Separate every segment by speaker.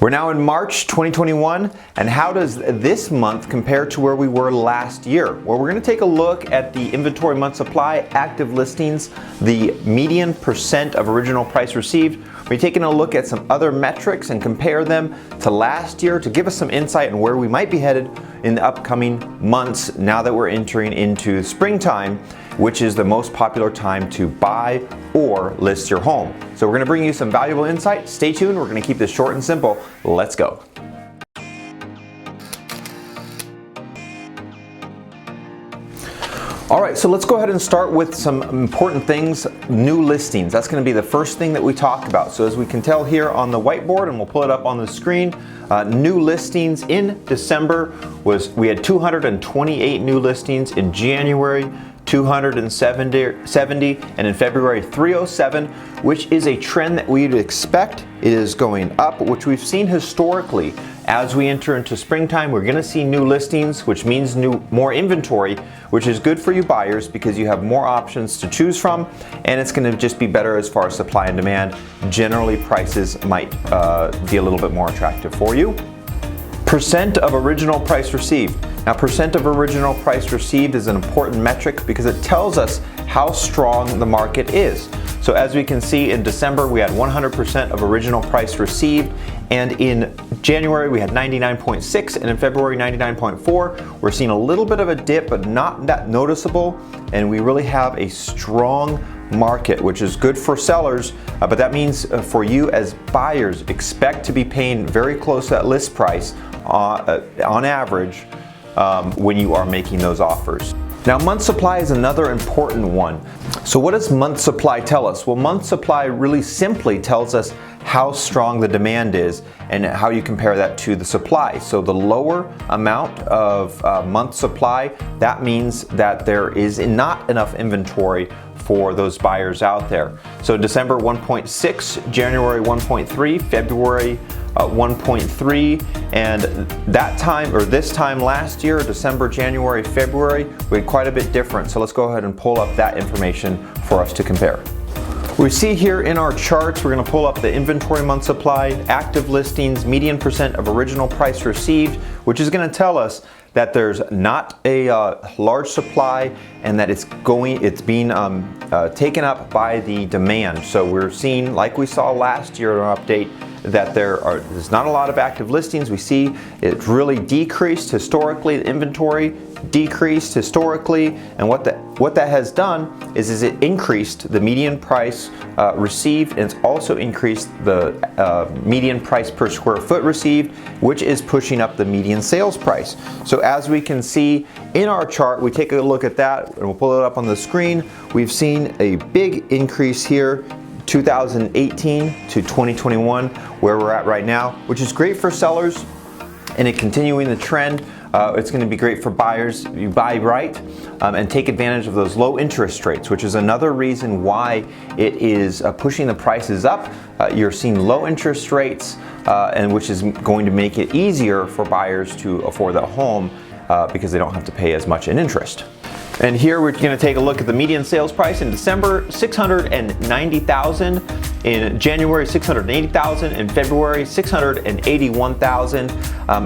Speaker 1: We're now in March 2021, and how does this month compare to where we were last year? Well, we're going to take a look at the inventory month supply, active listings, the median percent of original price received. We're taking a look at some other metrics and compare them to last year to give us some insight on where we might be headed in the upcoming months now that we're entering into springtime, which is the most popular time to buy or list your home. So we're going to bring you some valuable insight. Stay tuned. We're going to keep this short and simple. Let's go. All right, so let's go ahead and start with some important things, new listings. That's going to be the first thing that we talk about. So as we can tell here on the whiteboard, and we'll pull it up on the screen, new listings in December we had 228 new listings. In January, 270, and in February 307, which is a trend that we'd expect. It is going up, which we've seen historically. As we enter into springtime, we're going to see new listings, which means more inventory, which is good for you buyers because you have more options to choose from, and it's going to just be better as far as supply and demand. Generally, prices might be a little bit more attractive for you. Percent of original price received. Now, percent of original price received is an important metric because it tells us how strong the market is. So as we can see, in December we had 100% of original price received, and in January we had 99.6, and in February 99.4. We're seeing a little bit of a dip, but not that noticeable, and we really have a strong market, which is good for sellers, but that means for you as buyers, expect to be paying very close to that list price on average when you are making those offers. Now, month supply is another important one. So what does month supply tell us? Well, month supply really simply tells us how strong the demand is and how you compare that to the supply. So the lower amount of month supply, that means that there is not enough inventory for those buyers out there. So December 1.6, January 1.3, February 1.3, and that time, or this time last year, December, January, February, we had quite a bit different. So let's go ahead and pull up that information for us to compare. We see here in our charts, we're going to pull up the inventory month supply, active listings, median percent of original price received, which is going to tell us that there's not a large supply and that it's being taken up by the demand. So we're seeing, like we saw last year in our update, that there's not a lot of active listings. We see it really decreased historically, the inventory decreased historically, and what that has done is it increased the median price received, and it's also increased the median price per square foot received, which is pushing up the median sales price. So as we can see in our chart, we take a look at that, and we'll pull it up on the screen. We've seen a big increase here, 2018 to 2021, where we're at right now, which is great for sellers, and it continuing the trend. It's going to be great for buyers. You buy right and take advantage of those low interest rates, which is another reason why it is pushing the prices up. You're seeing low interest rates, and which is going to make it easier for buyers to afford a home because they don't have to pay as much in interest. And here we're going to take a look at the median sales price. In December, $690,000. In January, $680,000. In February, $681,000.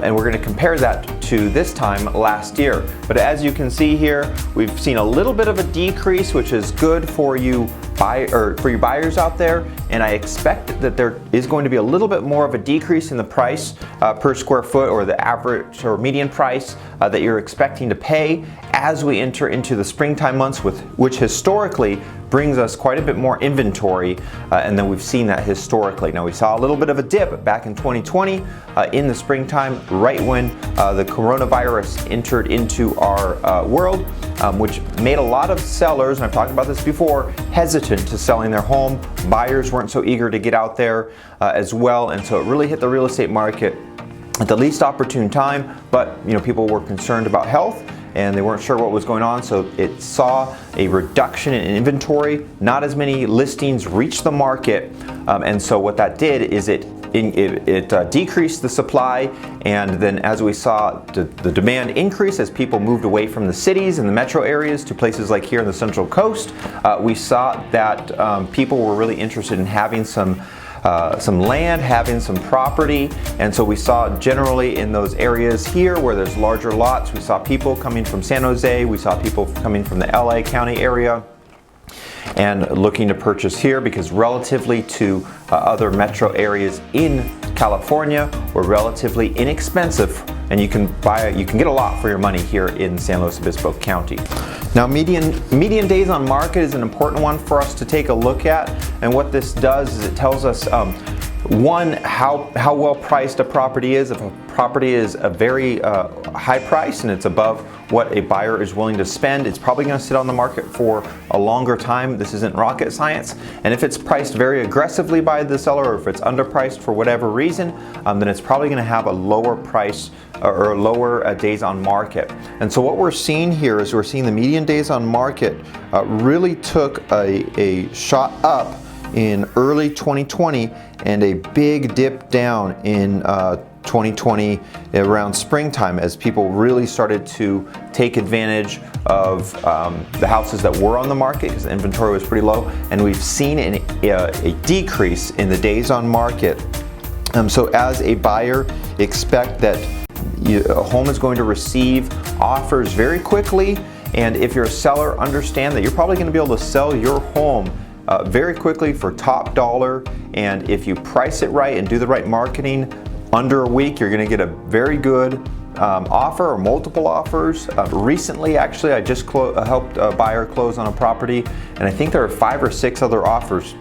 Speaker 1: And we're going to compare that to this time last year. But as you can see here, we've seen a little bit of a decrease, which is good for you buyers out there, and I expect that there is going to be a little bit more of a decrease in the price per square foot, or the average or median price that you're expecting to pay as we enter into the springtime months, which historically brings us quite a bit more inventory, and then we've seen that historically. Now, we saw a little bit of a dip back in 2020 in the springtime, right when the coronavirus entered into our world, which made a lot of sellers, and I've talked about this before, hesitant to selling their home. Buyers weren't so eager to get out there as well, and so it really hit the real estate market at the least opportune time. But people were concerned about health, and they weren't sure what was going on, so it saw a reduction in inventory. Not as many listings reached the market, and so what that did is it decreased the supply, and then as we saw the demand increase as people moved away from the cities and the metro areas to places like here in the Central Coast, we saw that people were really interested in having some some land, having some property. And so we saw generally in those areas here where there's larger lots, we saw people coming from San Jose, we saw people coming from the LA County area and looking to purchase here because relatively to other metro areas in California, we're relatively inexpensive, and you can get a lot for your money here in San Luis Obispo County. Now, median days on market is an important one for us to take a look at, and what this does is it tells us one, how well priced a property is. If a property is a very high price and it's above what a buyer is willing to spend, it's probably going to sit on the market for a longer time. This isn't rocket science. And if it's priced very aggressively by the seller, or if it's underpriced for whatever reason, then it's probably going to have a lower price or lower days on market. And so what we're seeing here is we're seeing the median days on market really took a shot up in early 2020 and a big dip down in 2020 around springtime as people really started to take advantage of the houses that were on the market because the inventory was pretty low, and we've seen a decrease in the days on market. So as a buyer, expect that a home is going to receive offers very quickly, and if you're a seller, understand that you're probably going to be able to sell your home very quickly for top dollar, and if you price it right and do the right marketing, under a week you're going to get a very good offer or multiple offers. Recently, actually, I just helped a buyer close on a property, and I think there are 5 or 6 other offers.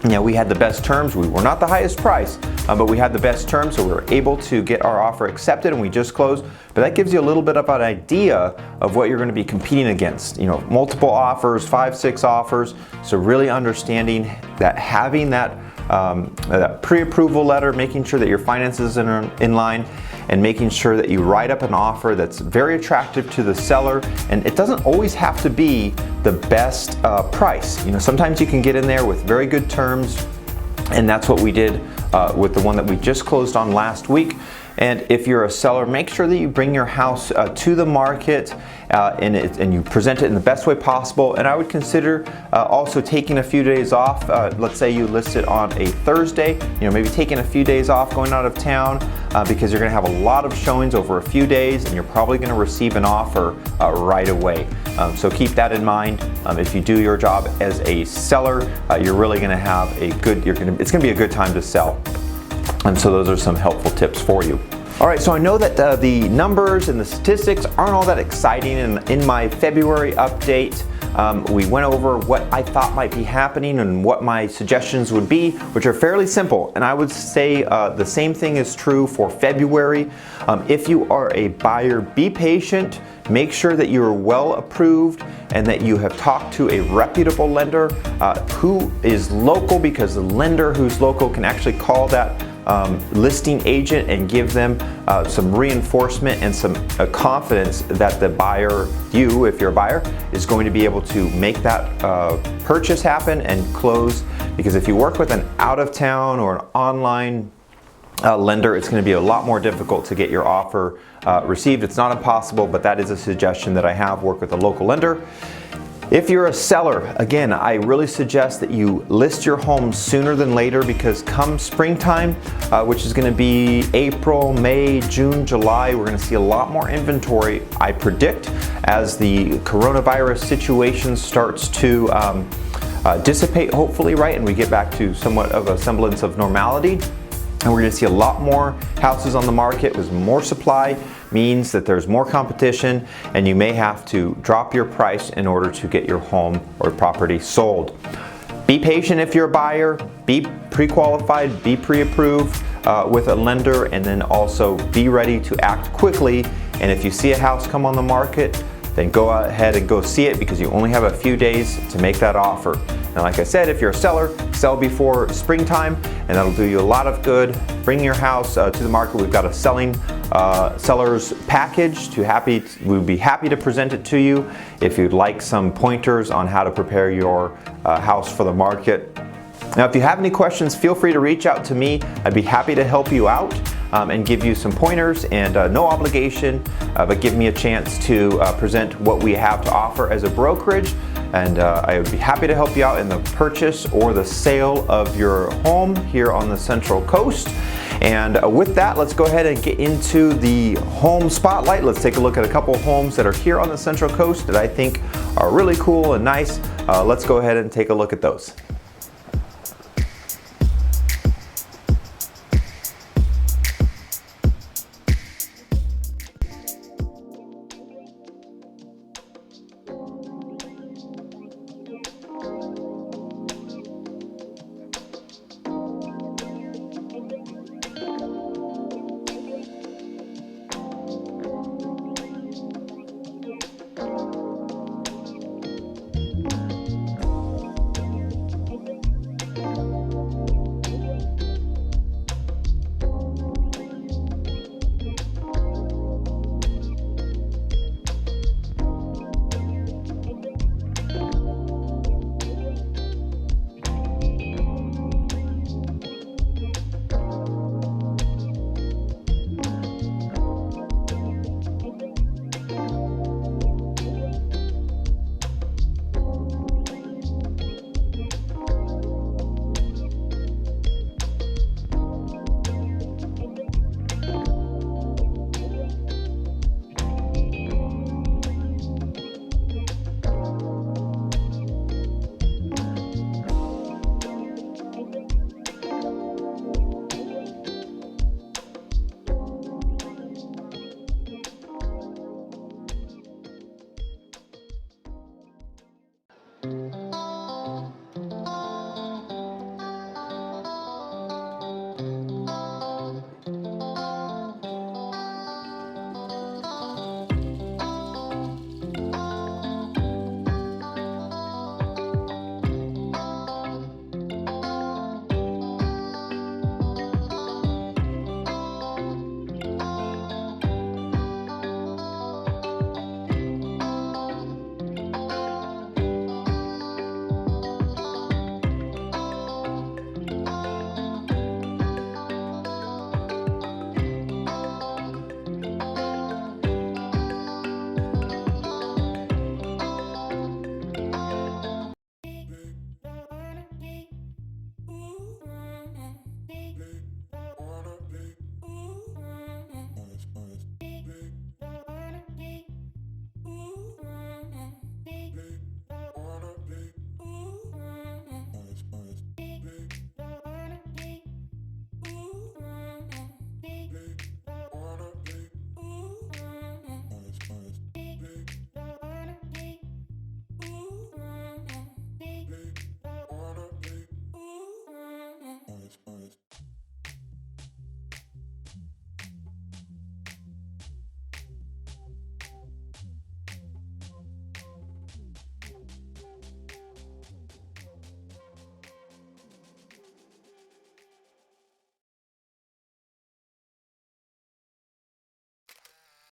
Speaker 1: We had the best terms. We were not the highest price, but we had the best terms, so we were able to get our offer accepted, and we just closed. But that gives you a little bit of an idea of what you're going to be competing against. Multiple offers, 5, 6 offers. So really understanding that having that pre-approval letter, making sure that your finances are in line, and making sure that you write up an offer that's very attractive to the seller. And it doesn't always have to be the best price. Sometimes you can get in there with very good terms, and that's what we did with the one that we just closed on last week. And if you're a seller, make sure that you bring your house to the market and you present it in the best way possible. And I would consider also taking a few days off. Let's say you list it on a Thursday, maybe taking a few days off, going out of town, because you're going to have a lot of showings over a few days, and you're probably going to receive an offer right away. So keep that in mind. If you do your job as a seller, you're really going to have it's going to be a good time to sell. And so those are some helpful tips for you. All right, so I know that the numbers and the statistics aren't all that exciting. In my February update, we went over what I thought might be happening and what my suggestions would be, which are fairly simple. And I would say the same thing is true for February. If you are a buyer, be patient. Make sure that you are well approved and that you have talked to a reputable lender who is local, because the lender who's local can actually call that listing agent and give them some reinforcement and some confidence that the buyer, if you're a buyer, is going to be able to make that purchase happen and close. Because if you work with an out-of-town or an online lender, it's going to be a lot more difficult to get your offer received. It's not impossible, but that is a suggestion that I have. Work with a local lender. If you're a seller, again, I really suggest that you list your home sooner than later, because come springtime, which is going to be April, May, June, July, we're going to see a lot more inventory, I predict, as the coronavirus situation starts to dissipate, hopefully, right? And we get back to somewhat of a semblance of normality. And we're going to see a lot more houses on the market. With more supply means that there's more competition, and you may have to drop your price in order to get your home or property sold. Be patient if you're a buyer. Be pre-qualified, be pre-approved with a lender, and then also be ready to act quickly. And if you see a house come on the market, then go ahead and go see it, because you only have a few days to make that offer. And like I said, if you're a seller, sell before springtime, and that'll do you a lot of good. Bring your house to the market. We've got a seller's package. We'd be happy to present it to you if you'd like some pointers on how to prepare your house for the market. Now, if you have any questions, feel free to reach out to me. I'd be happy to help you out. and give you some pointers, and no obligation, but give me a chance to present what we have to offer as a brokerage. And I would be happy to help you out in the purchase or the sale of your home here on the Central Coast. And with that, let's go ahead and get into the home spotlight. Let's take a look at a couple of homes that are here on the Central Coast that I think are really cool and nice. Let's go ahead and take a look at those.